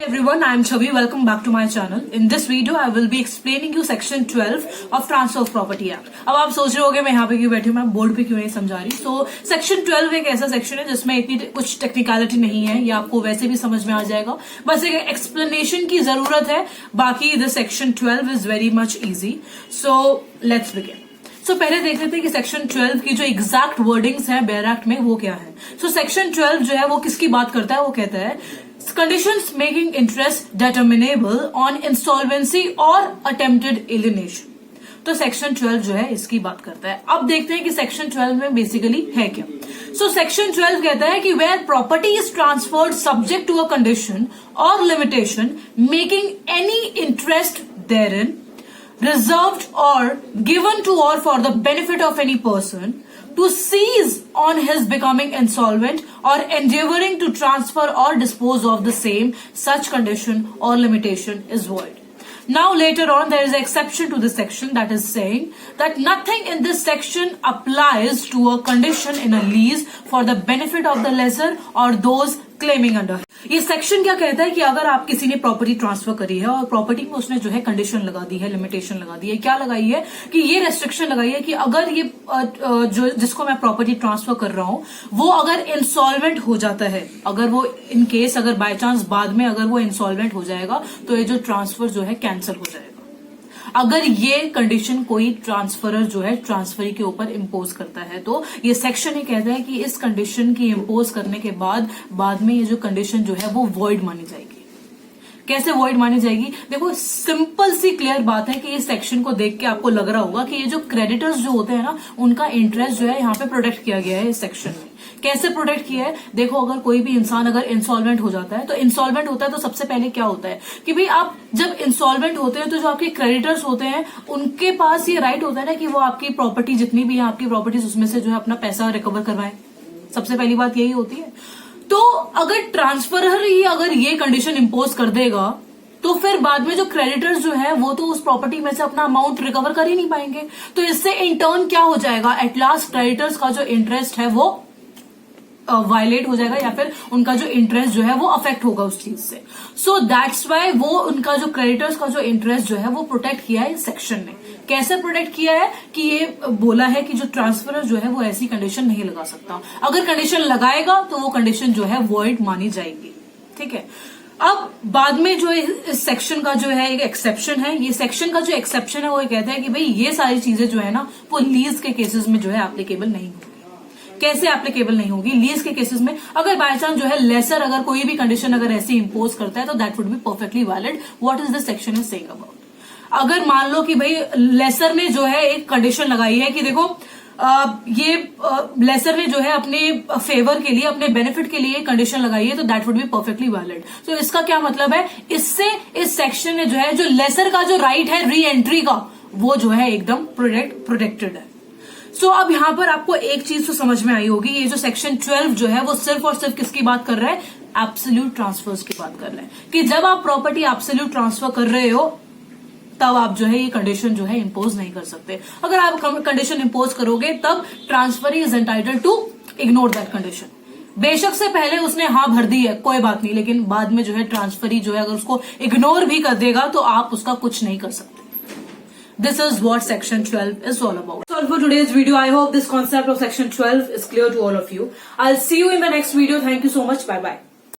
Everyone, I am Chavi. Welcome back to my channel. In this video, I will be explaining you section 12 of Transfer of Property Act. अब आप सोच रहे होंगे मैं यहाँ पे क्यों बैठी हूँ, मैं बोर्ड पे क्यों नहीं समझा रही। So, सेक्शन 12 एक ऐसा सेक्शन है जिसमें इतनी कुछ टेक्निकलिटी नहीं है, ये आपको वैसे भी समझ में आ जाएगा। बस एक एक्सप्लेनेशन की जरूरत है, बाकी the section 12 is very much easy. So let's begin. तो पहले देख लेते हैं कि सेक्शन 12 की जो एग्जैक्ट वर्डिंग्स है बेयर एक्ट में वो क्या है। सो सेक्शन 12 जो है वो किसकी बात करता है, वो कहता है conditions making interest determinable on insolvency और अटेम्प्टेड एलिनेशन। तो सेक्शन 12 जो है इसकी बात करता है। अब देखते हैं कि सेक्शन 12 में बेसिकली है क्या। सो सेक्शन 12 कहता है कि where property is transferred subject to a condition और limitation making any interest therein reserved or given to or for the benefit of any person to seize on his becoming insolvent or endeavoring to transfer or dispose of the same, such condition or limitation is void. Now later on there is an exception to this section that is saying that nothing in this section applies to a condition in a lease for the benefit of the lessor or those claiming under. ये section क्या कहता है कि अगर आप किसी ने property transfer करी है और प्रॉपर्टी में उसने जो है कंडीशन लगा दी है, लिमिटेशन लगा दी है, क्या लगाई है कि ये रेस्ट्रिक्शन लगाई है कि अगर ये जो जिसको मैं प्रॉपर्टी ट्रांसफर कर रहा हूं वो अगर इंसॉल्वेंट हो जाता है, अगर वो इन केस अगर बाय चांस बाद में अगर वो इंसॉल्वेंट हो जाएगा तो ये जो ट्रांसफर जो है कैंसिल हो जाएगा। अगर ये कंडीशन कोई ट्रांसफरर जो है ट्रांसफरी के ऊपर इम्पोज करता है तो ये सेक्शन ही कहता है कि इस कंडीशन की इम्पोज करने के बाद में ये जो कंडीशन जो है वो वॉइड मानी जाएगी। कैसे वॉइड मानी जाएगी? देखो सिंपल सी क्लियर बात है कि इस सेक्शन को देख के आपको लग रहा होगा कि ये जो क्रेडिटर्स जो होते हैं ना उनका इंटरेस्ट जो है यहाँ पे प्रोटेक्ट किया गया है इस सेक्शन में। कैसे प्रोटेक्ट किया है? देखो अगर कोई भी इंसान अगर इंसॉल्वेंट हो जाता है तो इंसॉल्वेंट होता है तो सबसे पहले क्या होता है कि भाई आप जब इंसॉल्वेंट होते हैं तो जो आपके क्रेडिटर्स होते हैं उनके पास ये राइट होता है ना कि वो आपकी प्रॉपर्टी जितनी भी है आपकी प्रॉपर्टीज उसमें से जो है अपना पैसा रिकवर करवाएं। सबसे पहली बात यही होती है। तो अगर ट्रांसफरर ही अगर ये कंडीशन इम्पोज कर देगा तो फिर बाद में जो क्रेडिटर्स जो है वो तो उस प्रॉपर्टी में से अपना अमाउंट रिकवर कर ही नहीं पाएंगे। तो इससे इन टर्न क्या हो जाएगा, एट लास्ट क्रेडिटर्स का जो इंटरेस्ट है वो वायलेट हो जाएगा या फिर उनका जो इंटरेस्ट जो है वो अफेक्ट होगा उस चीज से। सो दैट्स वाई वो उनका जो क्रेडिटर्स का जो इंटरेस्ट जो है वो प्रोटेक्ट किया है इस सेक्शन ने। कैसे प्रोटेक्ट किया है कि ये बोला है कि जो ट्रांसफरर जो है वो ऐसी कंडीशन नहीं लगा सकता, अगर कंडीशन लगाएगा तो वो कंडीशन जो है वॉइड मानी जाएगी। ठीक है। अब बाद में जो इस सेक्शन का जो है एक एक्सेप्शन है, ये सेक्शन का जो एक्सेप्शन है वो कहता है कि भाई ये सारी चीजें जो है ना वो लीज के केसेस में जो है एप्लीकेबल नहीं होगी। कैसे एप्लीकेबल नहीं होगी? लीज के केसेस में अगर बाय चांस जो है लेसर अगर कोई भी कंडीशन अगर ऐसी इंपोज करता है तो that would be perfectly valid. What is the section is saying about? अगर मान लो कि भाई लेसर ने जो है एक कंडीशन लगाई है कि देखो ये लेसर ने जो है अपने फेवर के लिए अपने बेनिफिट के लिए कंडीशन लगाई है तो that would be perfectly valid. तो इसका क्या मतलब है? इससे इस सेक्शन ने जो है जो लेसर का जो राइट है री एंट्री का वो जो है एकदम प्रोटेक्टेड है। सो अब यहां पर आपको एक चीज तो समझ में आई होगी, ये जो सेक्शन 12 जो है वो सिर्फ और सिर्फ किसकी बात कर रहा है? एब्सोल्यूट ट्रांसफर्स की बात कर रहा है कि जब आप प्रॉपर्टी एब्सोल्यूट ट्रांसफर कर रहे हो तब आप जो है ये कंडीशन जो है इंपोज नहीं कर सकते। अगर आप कंडीशन इंपोज करोगे तब transferee is entitled to ignore that condition. बेशक से पहले उसने हाँ भर दी है कोई बात नहीं, लेकिन बाद में जो है ट्रांसफरी जो है अगर उसको इग्नोर भी कर देगा तो आप उसका कुछ नहीं कर सकते। This is what section 12 is all about. That's all for today's video. I hope this concept of section 12 is clear to all of you. I'll see you in the next video. Thank you so much. Bye bye.